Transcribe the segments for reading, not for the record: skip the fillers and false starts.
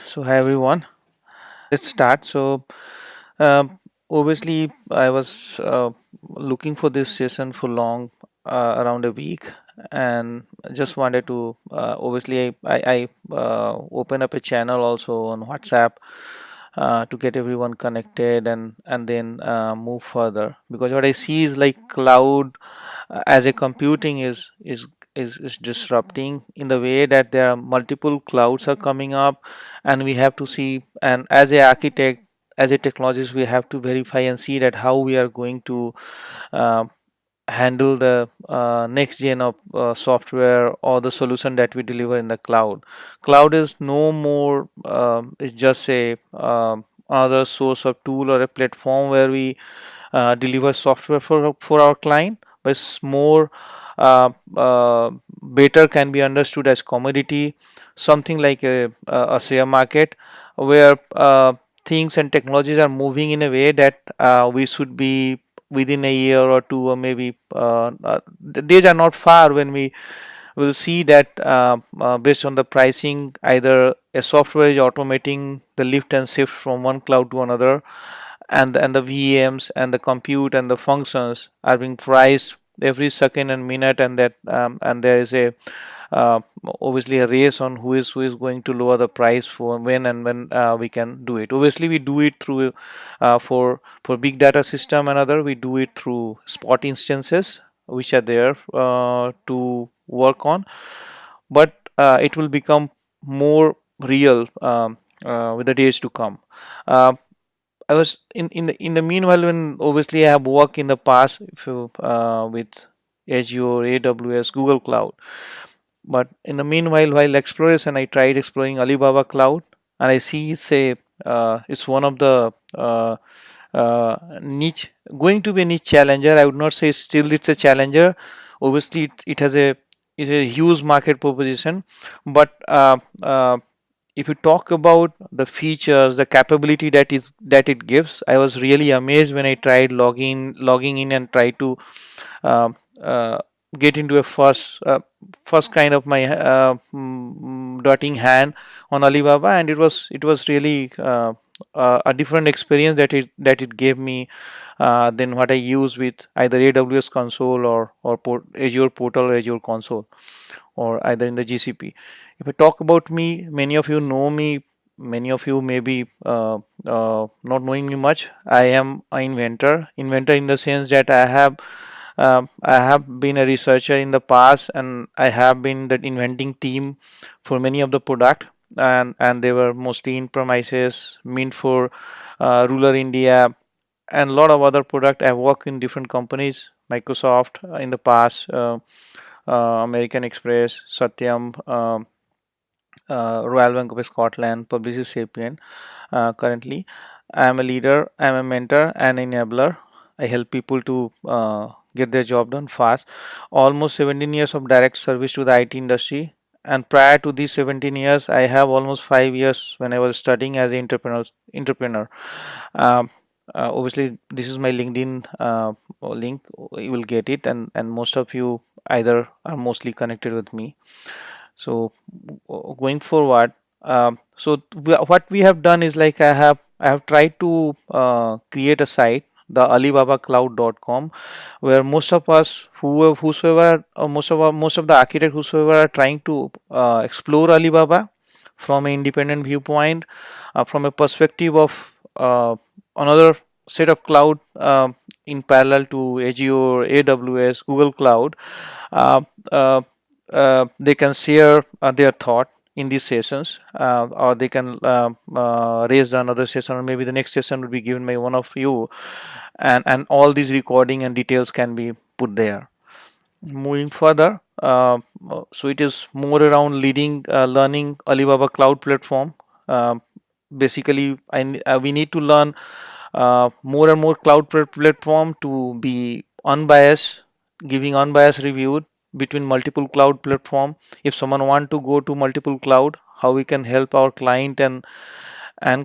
So hi everyone, let's start. Obviously, I was looking for this session for long, around a week, and I just wanted to. Obviously, I open up a channel also on WhatsApp to get everyone connected and then move further. Because what I see is like cloud as a computing is disrupting in the way that there are multiple clouds are coming up, and we have to see, and as a architect, as a technologist, we have to verify and see that how we are going to uh, handle the next gen of software or the solution that we deliver in the cloud. Cloud is no more, it's just a another source of tool or a platform where we deliver software for our client, but it's more better can be understood as commodity, something like a share market where things and technologies are moving in a way that we should be within a year or two, or maybe the days are not far when we will see that based on the pricing, either a software is automating the lift and shift from one cloud to another, and the VMs and the compute and the functions are being priced every second and minute, and that and there is a uh, obviously a race on who is going to lower the price for when we can do it. Obviously, we do it through for big data system and other. We do it through spot instances which are there to work on, but it will become more real with the days to come. Uh, I was in the meanwhile, when obviously I have worked in the past with Azure, AWS, Google Cloud. But in the meanwhile, while exploration, I tried exploring Alibaba Cloud, and I see it's one of the niche, going to be a niche challenger. I would not say still it's a challenger. Obviously, it has a is a huge market proposition, but if you talk about the features, the capability that it gives, I was really amazed when I tried logging in and try to uh, uh, get into a first kind of my dotting hand on Alibaba, and it was really a different experience that it gave me than what I use with either AWS console or Azure portal or Azure console, or either in the GCP. If I talk about me, many of you know me. Many of you may be not knowing me much. I am an inventor in the sense that I have been a researcher in the past, and I have been the inventing team for many of the product, and they were mostly in premises, meant for rural India, and a lot of other product. I work in different companies, Microsoft in the past, American Express, Satyam, Royal Bank of Scotland, Publicis Sapient. Currently, I am a leader, I am a mentor and enabler. I help people to get their job done fast. Almost 17 years of direct service to the IT industry. And prior to these 17 years, I have almost 5 years when I was studying as an entrepreneur. Um, Obviously, this is my LinkedIn link. You will get it, and most of you either are mostly connected with me. So going forward, what we have done is like I have tried to create a site, the alibabacloud.com, where most of us whosoever most of the architects whosoever are trying to explore Alibaba from an independent viewpoint, from a perspective of another set of cloud in parallel to Azure, AWS, Google Cloud. uh, uh, they can share their thought in these sessions, or they can raise another session, or maybe the next session will be given by one of you, and all these recording and details can be put there. Moving further, so it is more around leading learning Alibaba Cloud platform. Basically, we need to learn more and more cloud platform to be unbiased, giving unbiased review between multiple cloud platform. If someone want to go to multiple cloud, how we can help our client and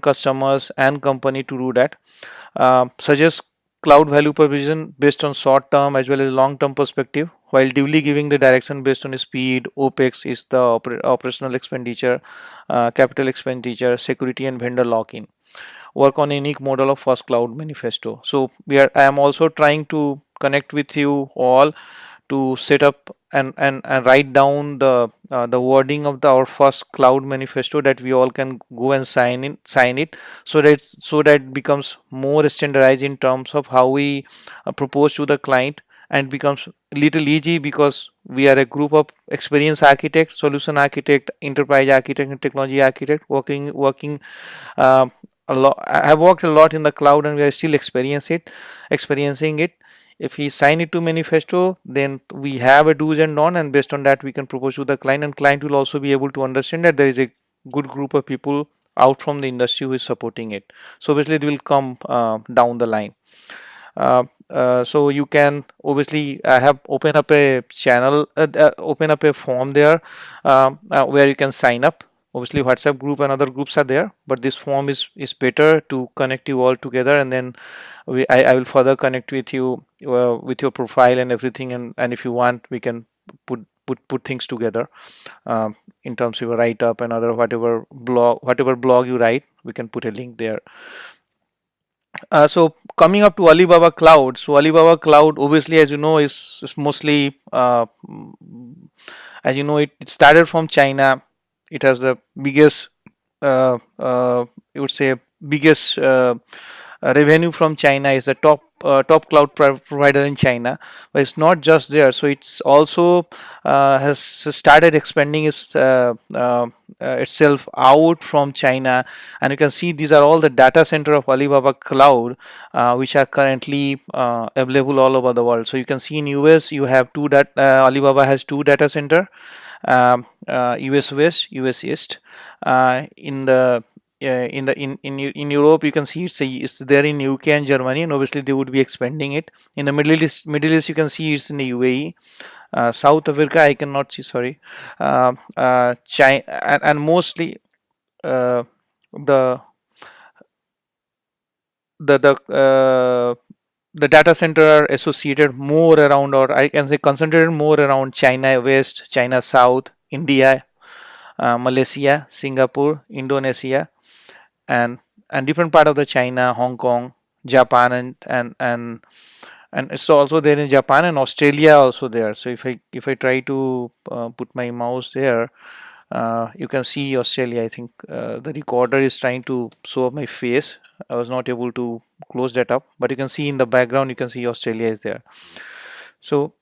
customers and company to do that. Suggest cloud value provision based on short term as well as long term perspective, while duly giving the direction based on speed. OPEX is the operational expenditure, capital expenditure, security, and vendor lock in. Work on a unique model of first cloud manifesto. So I am also trying to connect with you all to set up and write down the wording of our first cloud manifesto, that we all can go and sign it, so that it becomes more standardized in terms of how we propose to the client, and becomes little easy, because we are a group of experienced architect, solution architect, enterprise architect, and technology architect working uh, a lot. I have worked a lot in the cloud, and we are still experiencing it. If we sign it to manifesto, then we have a do's and don'ts, and based on that we can propose to the client, and client will also be able to understand that there is a good group of people out from the industry who is supporting it. So obviously it will come down the line. So you can obviously have open up a channel, open up a form there, where you can sign up. Obviously WhatsApp group and other groups are there, but this form is better to connect you all together, and then I will further connect with you with your profile and everything, and if you want, we can put things together, in terms of your write up and other whatever blog you write, we can put a link there. So coming up to Alibaba Cloud. So Alibaba Cloud, obviously, as you know, is mostly, as you know, it started from China. It has the biggest, I would say, biggest revenue from China. Is the top cloud provider in China, but it's not just there. So it's also has started expanding itself out from China, and you can see these are all the data center of Alibaba Cloud, which are currently available all over the world. So you can see in US you have Alibaba has two data center, US West, US East. In the in Europe, you can see it's there in UK and Germany, and obviously they would be expanding it. In the Middle East, you can see it's in the UAE. South Africa, I cannot see. Sorry, China, and mostly uh, the the data center are associated more around, or I can say concentrated more around China West, China South, India, Malaysia, Singapore, Indonesia, and different part of the China, Hong Kong, Japan, and it's also there in Japan and Australia also there. So if I try to put my mouse there, you can see Australia. I think the recorder is trying to show up my face. I was not able to close that up, but you can see in the background, you can see Australia is there. So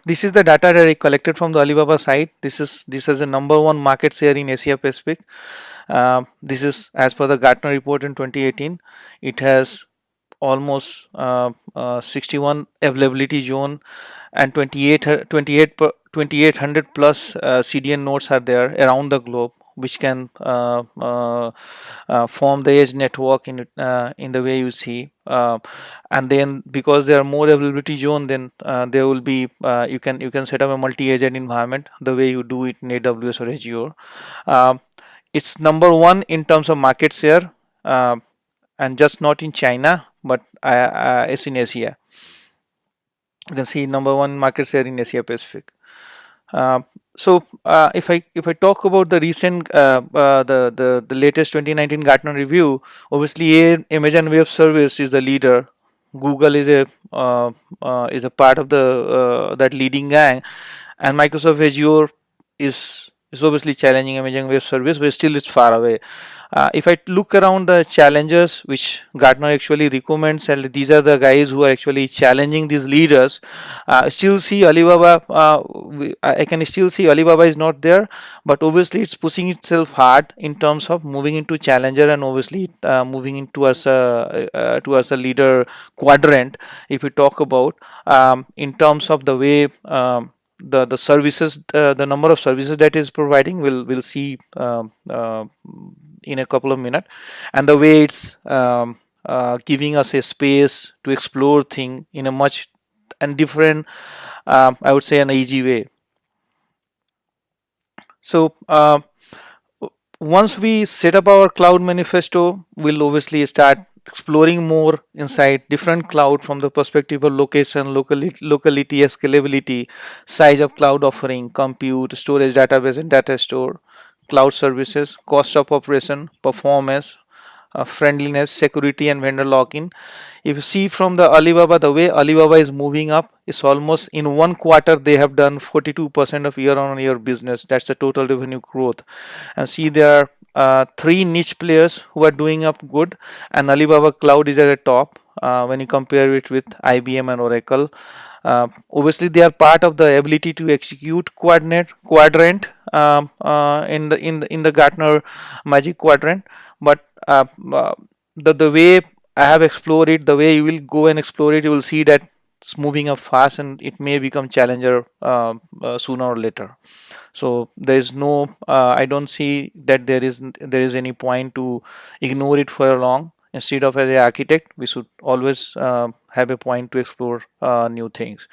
this is the data that I collected from the Alibaba site. This is a number one market share in Asia Pacific. This is as per the Gartner report in 2018. It has almost 61 availability zone, and 2800 plus CDN nodes are there around the globe, which can form the edge network in the way you see. And then because there are more availability zone, then there will be you can set up a multi-agent environment the way you do it in AWS or Azure. It's number one in terms of market share, and just not in China, but it's in Asia. You can see number one market share in Asia Pacific. If I talk about the recent the latest 2019 Gartner review, obviously Amazon Web Service is the leader. Google is a part of the that leading gang, and Microsoft Azure is obviously challenging Amazon Web Service, but still it's far away. If I look around the challenges which Gartner actually recommends, and these are the guys who are actually challenging these leaders, still see Alibaba. I can still see Alibaba is not there, but obviously it's pushing itself hard in terms of moving into challenger, and obviously moving into towards a leader quadrant. If we talk about in terms of the way. The services, the number of services that is providing, we'll see in a couple of minutes, and the way it's giving us a space to explore thing in a much and different, I would say, an easy way. So once we set up our cloud manifesto, we'll obviously start exploring more inside different cloud from the perspective of location, locality, scalability, size of cloud offering, compute, storage, database, and data store, cloud services, cost of operation, performance, friendliness, security, and vendor lock-in. If you see from the Alibaba, the way Alibaba is moving up, it's almost in one quarter they have done 42% of year-on-year business. That's the total revenue growth. And see, there are three niche players who are doing up good, and Alibaba Cloud is at the top when you compare it with IBM and Oracle. Obviously, they are part of the ability to execute quadrant in the Gartner Magic Quadrant, but the way I have explored it, the way you will go and explore it, you will see that it's moving up fast and it may become challenger sooner or later. So there is no, I don't see that there is any point to ignore it for long. Instead of as an architect, we should always have a point to explore new things.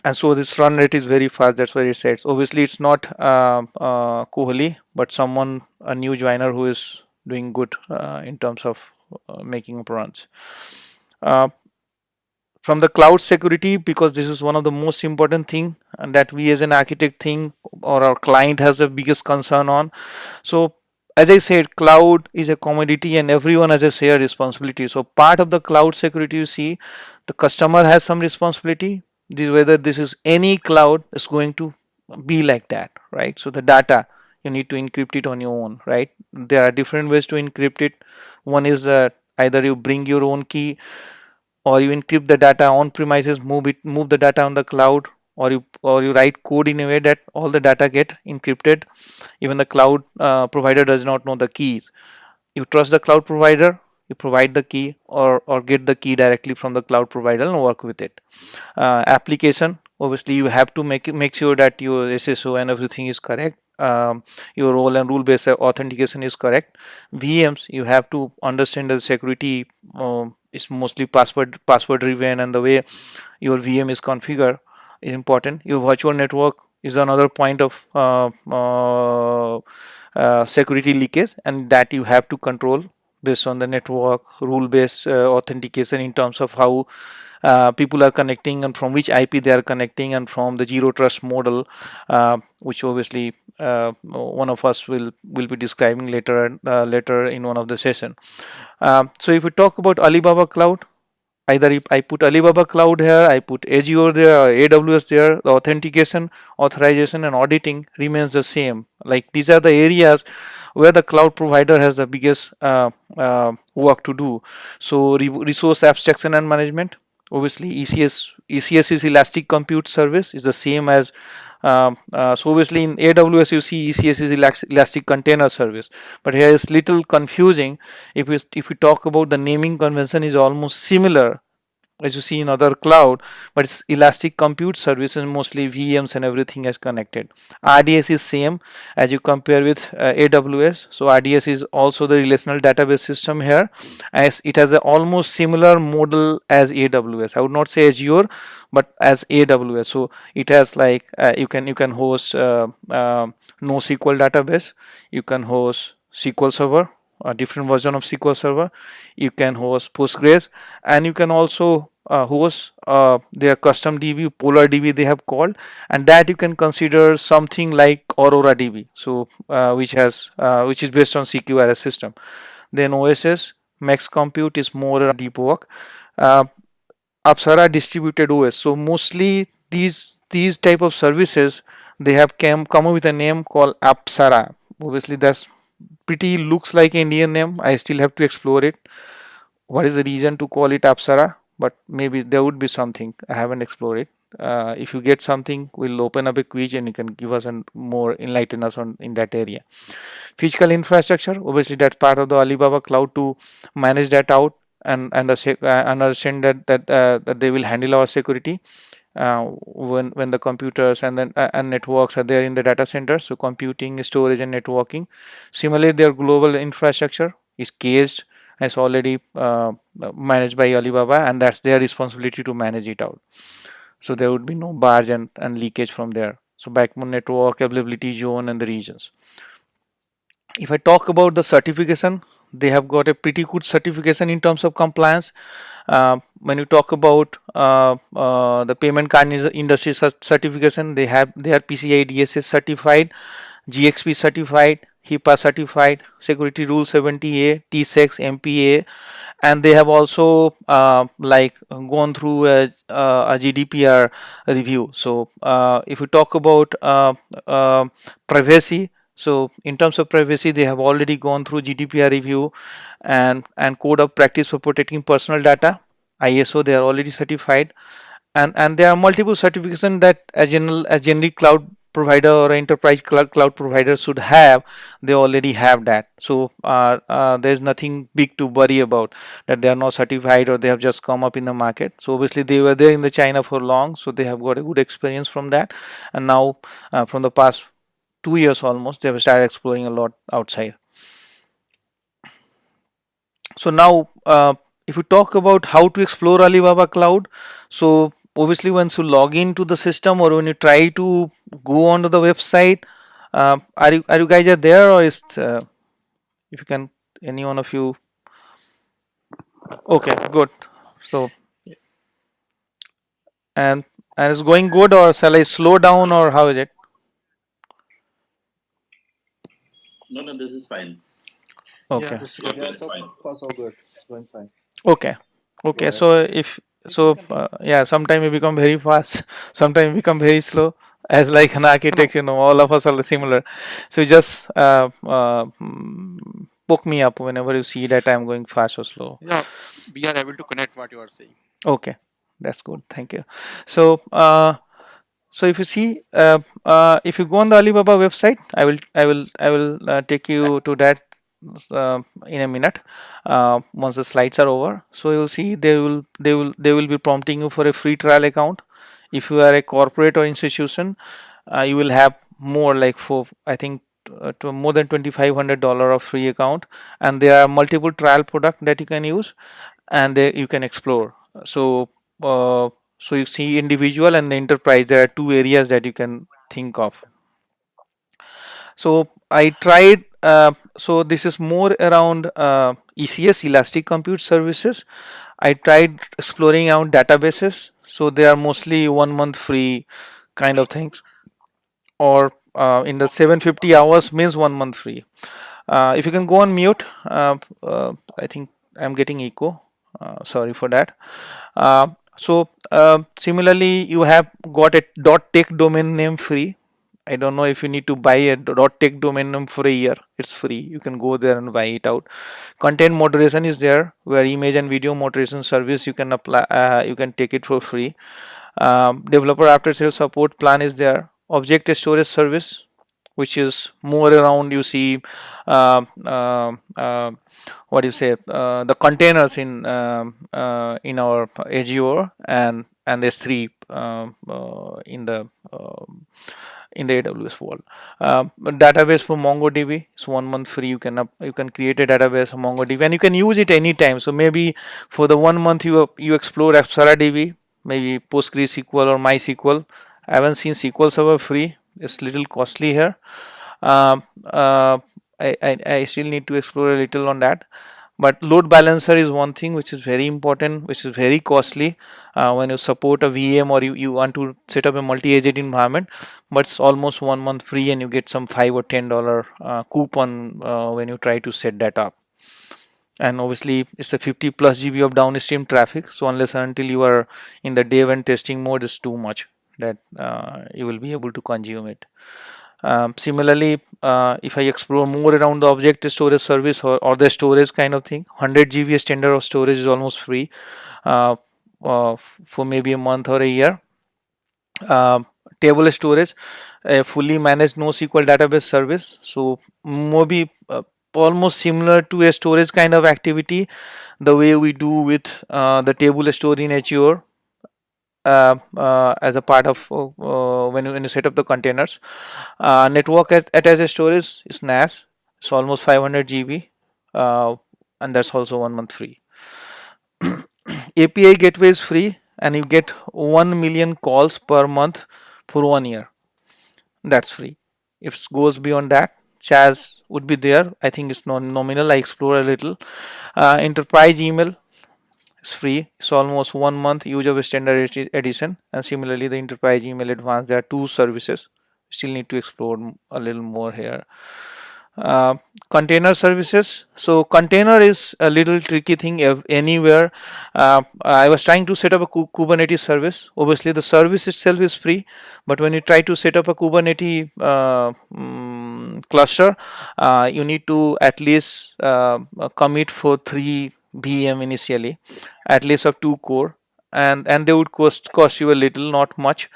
And so this run rate is very fast. That's why it says. Obviously, it's not Kohli, but someone a new joiner who is doing good in terms of making up runs. Uh, from the cloud security, because this is one of the most important thing and that we as an architect think or our client has the biggest concern on. So as I said, cloud is a commodity and everyone has a shared responsibility. So part of the cloud security, you see, the customer has some responsibility. Whether this is any cloud is going to be like that, right? So the data, you need to encrypt it on your own, right? There are different ways to encrypt it. One is that either you bring your own key, or you encrypt the data on premises, move the data on the cloud, or you write code in a way that all the data get encrypted. Even the cloud provider does not know the keys. You trust the cloud provider, you provide the key, or get the key directly from the cloud provider and work with it. Application, obviously you have to make sure that your SSO and everything is correct. Your role and rule based authentication is correct. VMs, you have to understand the security is mostly password driven, and the way your VM is configured is important. Your virtual network is another point of security leakage, and that you have to control based on the network rule based authentication in terms of how people are connecting and from which IP they are connecting, and from the zero trust model, which obviously one of us will be describing later in one of the session. So if we talk about Alibaba Cloud, either if I put Alibaba Cloud here, I put Azure there, or AWS there, the authentication, authorization, and auditing remains the same. Like these are the areas where the cloud provider has the biggest work to do. So resource abstraction and management, obviously ECS is Elastic Compute Service, is the same as so obviously in AWS you see ECS is Elastic Container Service, but here is little confusing. If we talk about the naming convention is almost similar as you see in other cloud, but it's Elastic Compute Service and mostly VMs and everything is connected. RDS is same as you compare with AWS. So RDS is also the relational database system here, as it has a almost similar model as AWS. I would not say Azure, but as AWS. So it has like you can host NoSQL database, you can host SQL Server, a different version of SQL Server, you can host Postgres, and you can also host their custom DB, Polar DB they have called, and that you can consider something like Aurora DB, so which is based on CQRS system. Then OSS, Max Compute is more deep work. Uh, Apsara distributed OS. So mostly these type of services, they have come up with a name called Apsara. Obviously that's pretty looks like Indian name. I still have to explore it. What is the reason to call it Apsara? But maybe there would be something. I haven't explored it. If you get something, we'll open up a quiz and you can give us and more enlighten us on in that area. Physical infrastructure, obviously that's part of the Alibaba Cloud to manage that out and understand that they will handle our security when the computers and networks are there in the data center. So computing, storage, and networking. Similarly, their global infrastructure is caged, is already managed by Alibaba, and that's their responsibility to manage it out. So there would be no barge and leakage from there. So backbone network, availability zone, and the regions. If I talk about the certification, they have got a pretty good certification in terms of compliance. When you talk about the payment card industry certification, they are PCI DSS certified, GXP certified, HIPAA certified, Security Rule 70A, TSEX, MPA, and they have also like gone through a GDPR review. So if we talk about privacy, so in terms of privacy, they have already gone through GDPR review and code of practice for protecting personal data. ISO, they are already certified, and there are multiple certifications that a generic cloud provider or enterprise cloud provider should have. They already have that, so there's nothing big to worry about that they are not certified or they have just come up in the market. So obviously they were there in the China for long, so they have got a good experience from that, and now from the past 2 years almost, they have started exploring a lot outside. So now, if you talk about how to explore Alibaba Cloud, so obviously once you log into the system or when you try to go onto the website, are you guys are there, or is if you can, any one of you? Okay, good. So and and it's going good, or shall I slow down, or how is it? No, no, this is fine. Okay. This is Yeah, good. yeah, so far so good. Going fine. Okay. Go Okay. ahead. So if so, yeah, sometimes we become very fast, sometimes we become very slow. As like an architect, all of us are similar. So you just poke me up whenever you see that I'm going fast or slow. Yeah, we are able to connect what you are saying. Okay, that's good. Thank you. So, so if you see, if you go on the Alibaba website, I will take you to that in a minute. Once the slides are over, so you'll see they will be prompting you for a free trial account. If you are a corporate or institution, you will have more like for I think to more than $2,500 of free account, and there are multiple trial product that you can use and you can explore. So, so you see individual and the enterprise. There are two areas that you can think of. So I tried. So this is more around ECS, Elastic Compute Services. I tried exploring around databases. So they are mostly 1 month free kind of things, or in the 750 hours means 1 month free. If you can go on mute, I think I'm getting echo. Sorry for that. Similarly, you have got a .tech domain name free. I don't know if you need to buy a .tech domain name for a year. It's free. You can go there and buy it out. Content moderation is there, where image and video moderation service you can apply. You can take it for free. Developer after sales support plan is there. Object storage service, which is more around, you see, uh, uh, uh, what do you say, the containers in our Azure and S3 in the AWS world. Database for MongoDB is 1 month free. You can create a database of MongoDB and you can use it anytime. So maybe for the 1 month you explore AppSaraDB, maybe PostgreSQL or MySQL. I haven't seen SQL Server free. It's little costly here. Um, uh, I still need to explore a little on that. But load balancer is one thing which is very important, which is very costly when you support a VM or you want to set up a multi-agent environment. But it's almost 1 month free and you get some $5 or $10 coupon when you try to set that up. And obviously it's a 50 plus GB of downstream traffic. So unless and until you are in the dev and testing mode, it's too much that you will be able to consume it. Similarly, if I explore more around the object storage service or the storage kind of thing, 100 GB standard of storage is almost free uh, for maybe a month or a year. Table storage, a fully managed NoSQL database service. So maybe almost similar to a storage kind of activity, the way we do with the table store in Azure. As a part of when you set up the containers. Network attached storage is NAS. It's almost 500 GB, and that's also 1 month free. API gateway is free, and you get 1 million calls per month for 1 year. That's free. If it goes beyond that, charge would be there. I think it's nominal. I explore a little. Enterprise email is free. It's almost 1 month use of standard edition. And similarly, the enterprise email advanced, there are two services. Still need to explore a little more here. uh, Container services. So container is a little tricky thing anywhere. I was trying to set up a Kubernetes service. Obviously the service itself is free, but when you try to set up a Kubernetes cluster, you need to at least commit for 3 VM initially, at least of 2 core, and they would cost you a little, not much.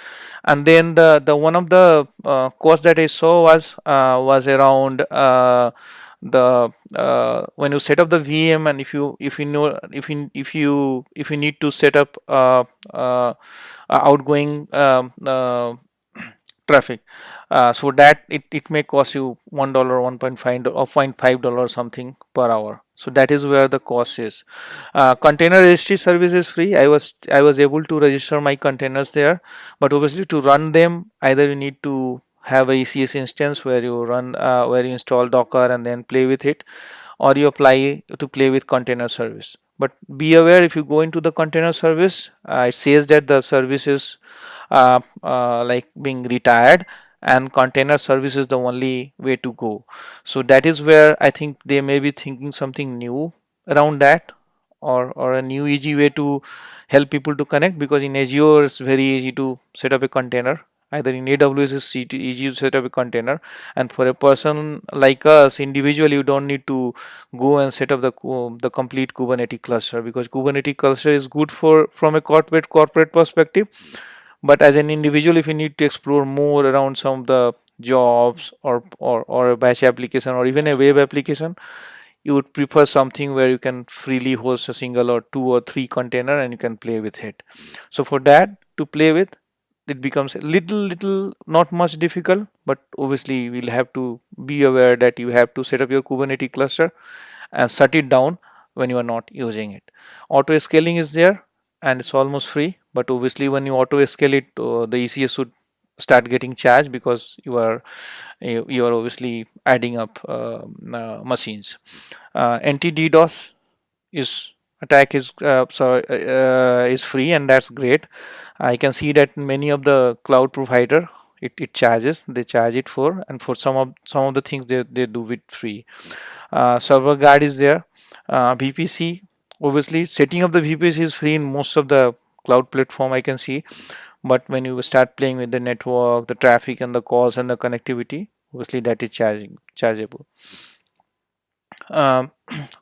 And then the one of the cost that I saw was around the when you set up the VM, and if you know if you need to set up outgoing traffic, so that it may cost you $1, 1.5 or $0.5 something per hour. So that is where the cost is. Container registry service is free. I was able to register my containers there, but obviously to run them, either you need to have a ECS instance where you run where you install Docker and then play with it, or you apply to play with container service. But be aware, if you go into the container service, it says that the service is like being retired, and container service is the only way to go. So that is where I think they may be thinking something new around that, or a new easy way to help people to connect, because in Azure it's very easy to set up a container. Either in AWS it's easy to set up a container, and for a person like us, individually, you don't need to go and set up the complete Kubernetes cluster, because Kubernetes cluster is good for from a corporate perspective. But as an individual, if you need to explore more around some of the jobs, or a batch application, or even a web application, you would prefer something where you can freely host a single or 2 or 3 container and you can play with it. So for that to play with, it becomes a little not much difficult, but obviously we'll have to be aware that you have to set up your Kubernetes cluster and shut it down when you are not using it. Auto scaling is there, and it's almost free, but obviously when you auto scale it, the ECS would start getting charged, because you are obviously adding up machines. Anti-DDoS is attack is free, and that's great. I can see that many of the cloud provider, it charges, they charge it for, and for some of the things they do it free. Server guard is there. VPC, obviously setting up the VPC is free in most of the cloud platform, I can see. But when you start playing with the network, the traffic and the calls and the connectivity, obviously that is chargeable. um,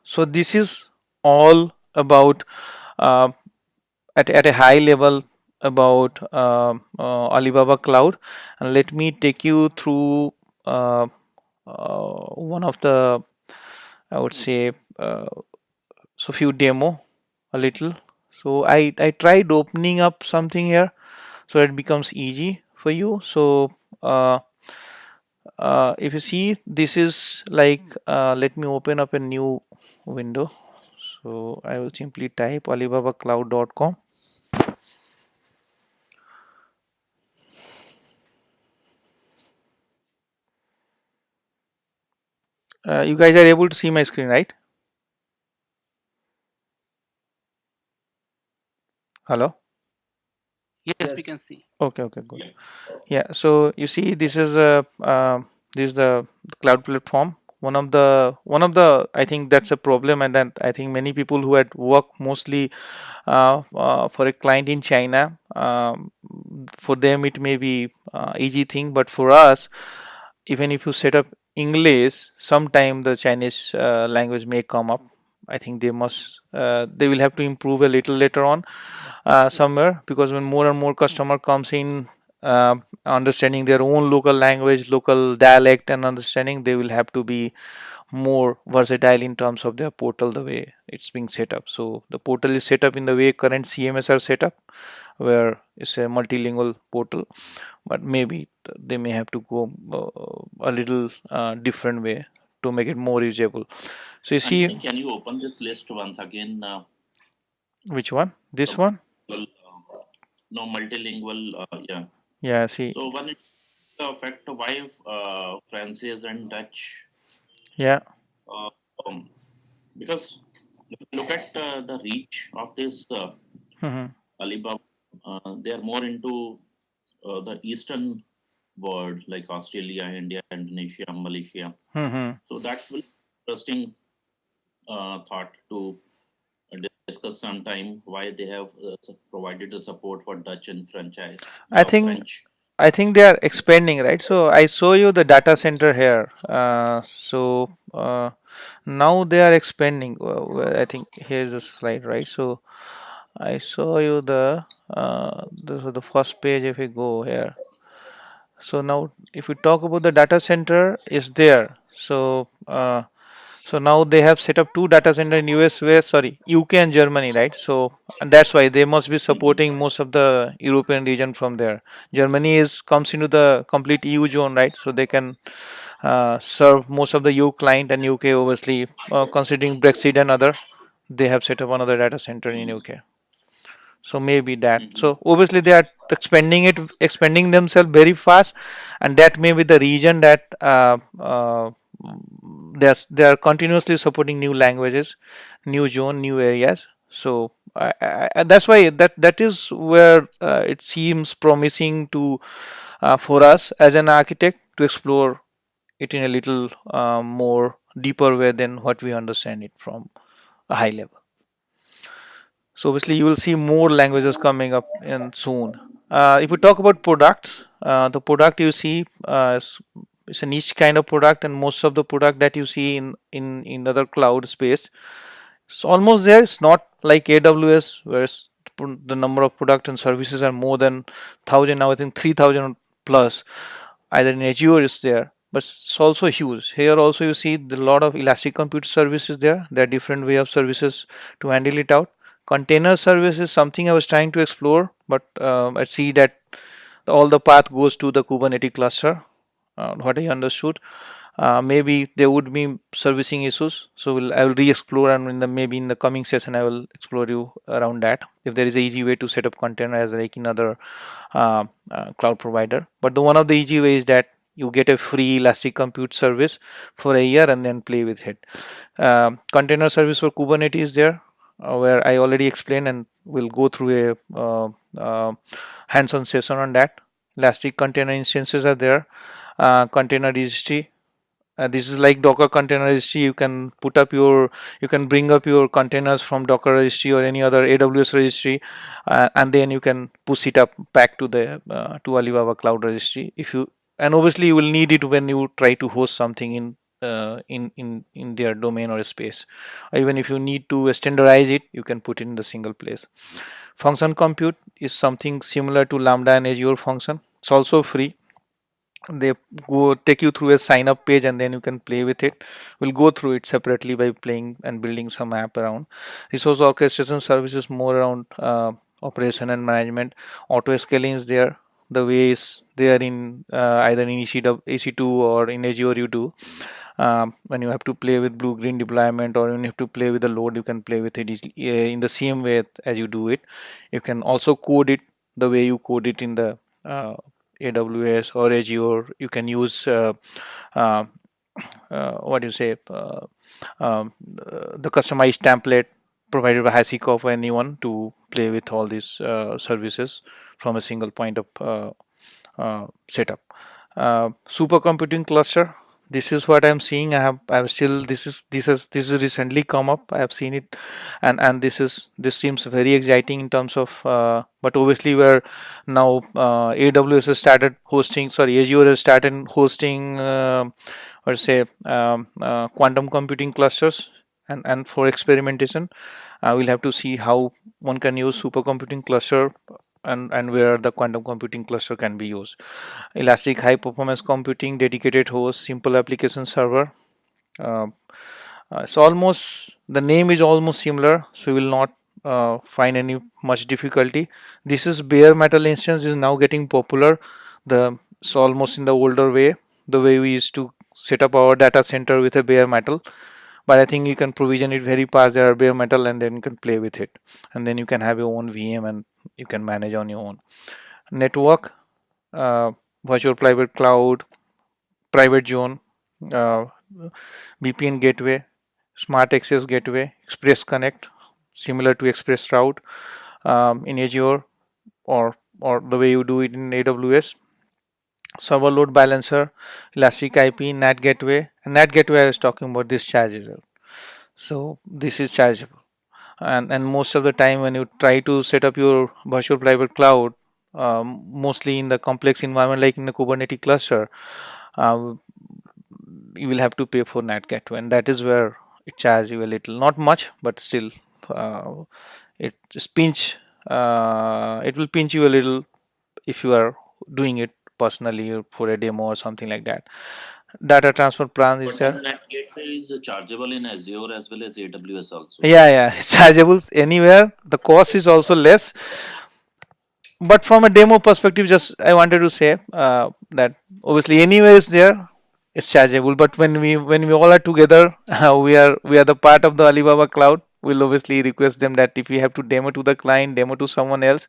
so this is all about uh, at a high level about Alibaba Cloud, and let me take you through one of the, I would say, so few demo a little. So I tried opening up something here so it becomes easy for you. So uh, if you see, this is like, let me open up a new window. So I will simply type alibabacloud.com. You guys are able to see my screen, right? Hello. Yes, we Yes. can see. Okay, okay, good. Yeah, so you see, this is the cloud platform. One of the I think that's a problem, and then I think many people who had worked mostly for a client in China, for them it may be easy thing, but for us, even if you set up English, sometime the Chinese language may come up. I think they will have to improve a little later on somewhere, because when more and more customer comes in, understanding their own local language, local dialect and understanding, they will have to be more versatile in terms of their portal, the way it's being set up. So the portal is set up in the way current CMS are set up, where it's a multilingual portal, but maybe they may have to go a little different way to make it more usable. So you see, Anthony, can you open this list once again? which one? The This one? multilingual, no multilingual. Yeah. Yeah, see, So one. the fact why Francis and Dutch, Yeah. uh, um, because if you look at the reach of this Hmm. Alibaba, they are more into the eastern world like Australia, India, Indonesia, Malaysia. Hmm. So that will be interesting thought to discuss sometime why they have provided the support for Dutch and I think French. I think they are expanding, right? So I show you the data center here. Now they are expanding. I think here's the slide, right? So I show you this is the first page. If we go here, so now if we talk about the data center, is there. So now they have set up two data center in US, where sorry, UK and Germany, right? So and that's why they must be Mhm. supporting most of the European region from there. Germany is comes into the complete EU zone, right? So they can serve most of the EU client, and UK obviously considering Brexit and other, they have set up another data center in Mhm. UK. So maybe that. Mhm. So obviously they are expanding themselves very fast, and that may be the region that they are continuously supporting new languages, new zone, new areas. So that's why that is where it seems promising to for us as an architect to explore it in a little more deeper way than what we understand it from a high level. So obviously you will see more languages coming up in soon. If we talk about products, the product you see is a niche kind of product, and most of the product that you see in other cloud space, it's almost there. It's not like AWS, where the number of product and services are more than 1,000 now. I think 3,000 plus. Either in Azure is there, but it's also huge. Here also you see a lot of elastic compute services there. There are different way of services to handle it out. Container service is something I was trying to explore, but I see that all the path goes to the Kubernetes cluster. What I understood, maybe there would be servicing issues, so I will re-explore, and maybe in the coming session I will explore you around that. If there is a easy way to set up container as like in other cloud provider, but the one of the easy way is that you get a free elastic compute service for a year and then play with it. Container service for Kubernetes is there, where I already explained, and we'll go through a hands-on session on that. Elastic container instances are there. Container registry, this is like Docker container registry. You can bring up your containers from Docker registry or any other AWS registry, and then you can push it up back to the to Alibaba Cloud registry. If you and obviously you will need it when you try to host something in their domain or space. Or even if you need to standardize it, you can put it in the single place. Function compute is something similar to Lambda and Azure function. It's also free. They go take you through a sign up page, and then you can play with it. We'll go through it separately by playing and building some app around. Resource orchestration services more around operation and management. Auto scaling is there. The ways they are in either in EC2 or in Azure you do. When you have to play with blue green deployment, or when you have to play with the load, you can play with it easily, in the same way as you do it. You can also code it the way you code it in the AWS or Azure. You can use uh, what do you say the customized template provided by HashiCorp for anyone to play with all these services from a single point of setup. Supercomputing cluster. This is what I'm seeing. I have still this is recently come up. I have seen it, and this seems very exciting in terms of. But obviously, where now AWS has started hosting. Sorry, Azure has started hosting. Or say quantum computing clusters, and for experimentation, we'll have to see how one can use supercomputing cluster, and where the quantum computing cluster can be used. Elastic high performance computing, dedicated host, simple application server. Uh, it's almost the name is almost similar, so you will not find any much difficulty. This is bare metal instance is now getting popular. It's almost in the older way, the way we used to set up our data center with a bare metal. But I think you can provision it very fast. There are bare metal, and then you can play with it, and then you can have your own VM, and you can manage on your own network. Uh, virtual private cloud, private zone, uh, VPN gateway, smart access gateway, express connect, similar to express route in Azure, or the way you do it in AWS. Server load balancer, elastic IP, NAT gateway. And NAT gateway, I was talking about, this chargeable. So this is chargeable. And most of the time when you try to set up your virtual private cloud, mostly in the complex environment like in the Kubernetes cluster, uh, you will have to pay for NAT gateway, and that is where it charges you a little, not much, but still, uh, it just it will pinch you a little if you are doing it personally or for a demo or something like that. Data transfer plan is But there. then that gateway is chargeable in Azure as well as AWS also. Yeah, it's chargeable anywhere. The cost is also less. But from a demo perspective, just I wanted to say that obviously anywhere is there, it's chargeable. But when we all are together, we are the part of the Alibaba Cloud. We'll obviously request them that if we have to demo to the client, demo to someone else,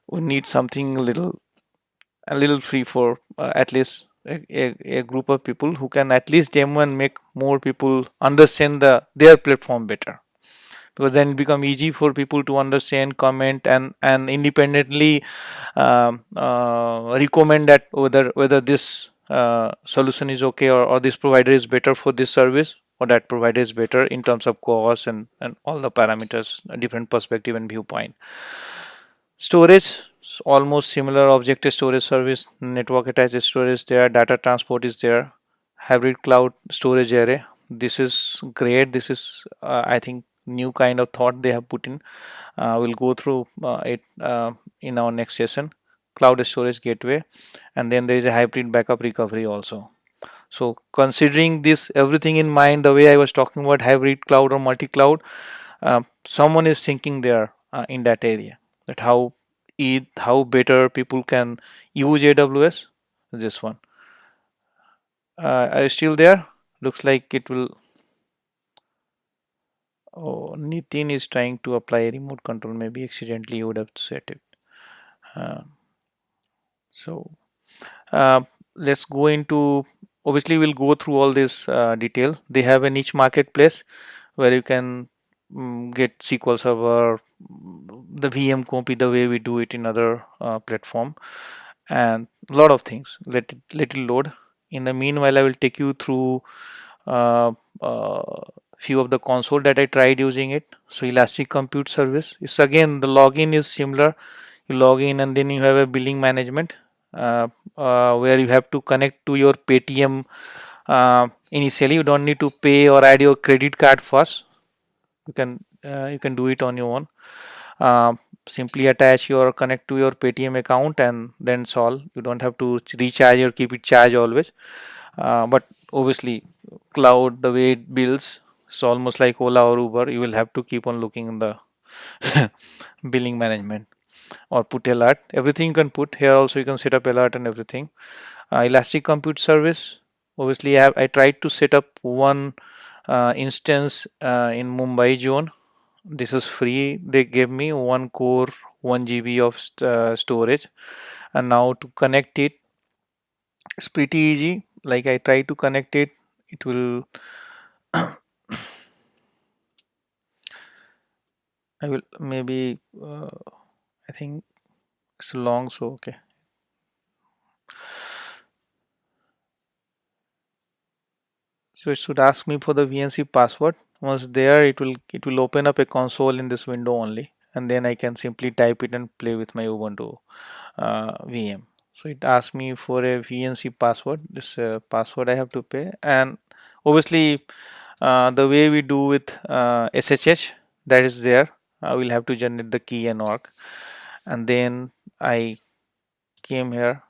we need something a little free for at least a group of people who can at least demo and make more people understand their platform better, because then it become easy for people to understand, comment, and independently recommend that whether this solution is okay, or this provider is better for this service, or that provider is better in terms of cost and all the parameters, a different perspective and viewpoint. Storage, almost similar. Object storage service, network attached storage there, data transport is there, hybrid cloud storage array. This is great. This is, I think, new kind of thought they have put in. We'll go through it in our next session. Cloud storage gateway, and then there is a hybrid backup recovery also. So considering this everything in mind, the way I was talking about hybrid cloud or multi-cloud, someone is thinking there in that area, that how better people can use AWS. This one, are you still there? Looks like it will. Oh, Nitin is trying to apply a remote control. Maybe accidentally you would have set it. Uh, so uh, let's go into. Obviously, we'll go through all this detail. They have a niche marketplace where you can get SQL Server, the VM copy, the way we do it in other platform, and a lot of things. Let it load. In the meanwhile, I will take you through uh, few of the console that I tried using it. So Elastic Compute Service is, again, the login is similar. You log in and then you have a billing management where you have to connect to your Paytm. Initially, you don't need to pay or add your credit card first. You can do it on your own. uh, Simply attach your connect to your Paytm account, and then solve. You don't have to recharge or keep it charged always. But obviously, cloud, the way it builds, it's almost like Ola or Uber. You will have to keep on looking in the billing management, or put alert. Everything you can put here. Also, you can set up alert and everything. Elastic Compute Service. Obviously, I tried to set up one instance in Mumbai zone. This is free. They gave me one core, 1 GB of storage, and now to connect it, it's pretty easy. Like, I try to connect it, it will. I will maybe. I think it's long, so okay. So it should ask me for the VNC password. Once there, it will open up a console in this window only, and then I can simply type it and play with my Ubuntu VM. So it asks me for a VNC password. This password I have to pay, and obviously the way we do with SSH, that is there. We'll have to generate the key and org, and then I came here.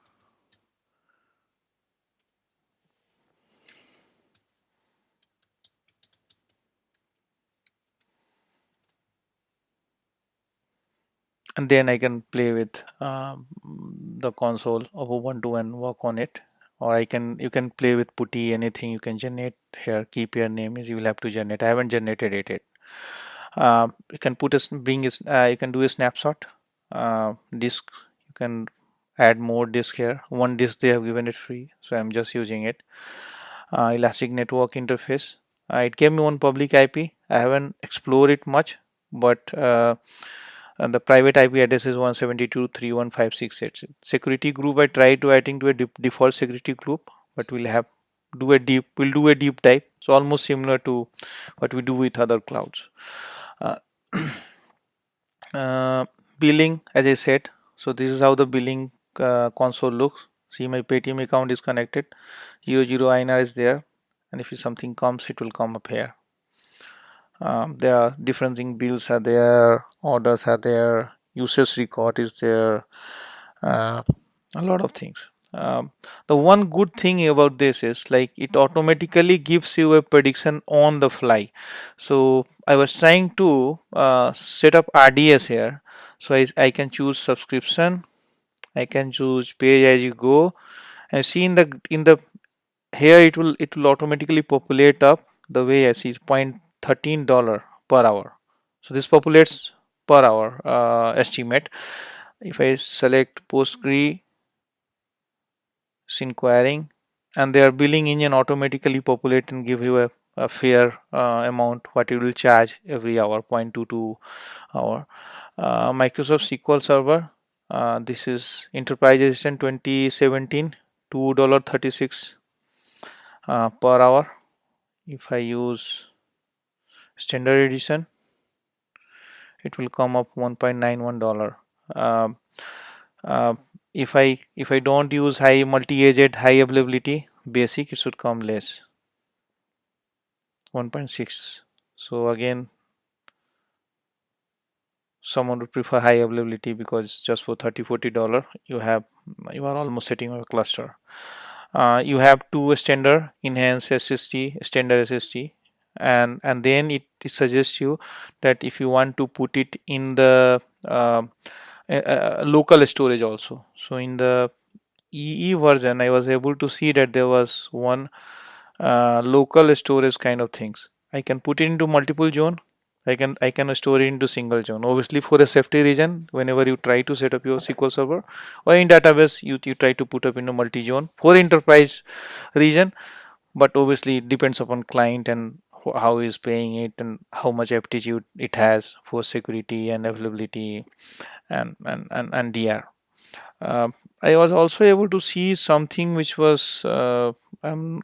And then I can play with the console of Ubuntu and work on it. Or you can play with putty, anything you can generate here. Keep your name is, you will have to generate. I haven't generated it yet. You can put a you can do a snapshot disk. You can add more disk here. One disk they have given it free, so I'm just using it. Elastic network interface. It gave me one public IP. I haven't explored it much, but and the private IP address is 172.31568. Security group, I tried to adding to a default security group, but we'll do a deep dive. So almost similar to what we do with other clouds. Uh, uh, Billing, as I said, so this is how the billing console looks. See, my Paytm account is connected. 00 INR is there, and if something comes, it will come up here. There are different thing, bills are there, orders are there, usage record is there, uh, a lot of things. The one good thing about this is like it automatically gives you a prediction on the fly. So I was trying to set up RDS here, so I can choose subscription, I can choose pay as you go, and see in the here it will automatically populate up the way I see $0.13 per hour. So this populates per hour estimate. If I select Postgre inquiring, and their billing engine automatically populate and give you a fair amount what you will charge every hour, 0.22 hour. Microsoft SQL Server, this is Enterprise Edition 2017, $2.36 per hour. If I use Standard Edition, it will come up $1.91. Um, uh, if I don't use high multi-agent high availability basic, it should come less, 1.6. So again, someone would prefer high availability because just for $30-40 you are almost setting up a cluster. You have two standard enhanced SSD, standard SSD, and then it suggests you that if you want to put it in the local storage also. So in the EE version, I was able to see that there was one local storage kind of things. I can put it into multiple zone. I can store it into single zone. Obviously, for a safety reason, whenever you try to set up your SQL server or in database, you try to put up into multi zone for enterprise region. But obviously, it depends upon client and how he is paying it and how much aptitude it has for security and availability and DR. Uh, I was also able to see something which was I'm,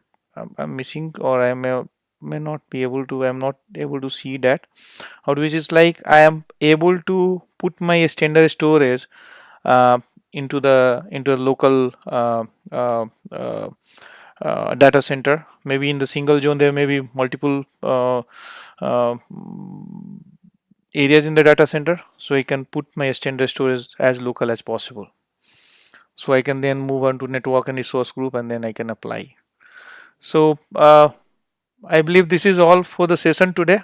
I'm missing, or I may not be able to. I'm not able to see that. How which is like I am able to put my standard storage uh, into a local data center. Maybe in the single zone there may be multiple uh, areas in the data center, so I can put my standard storage as local as possible. So I can then move on to network and resource group, and then I can apply. So I believe this is all for the session today.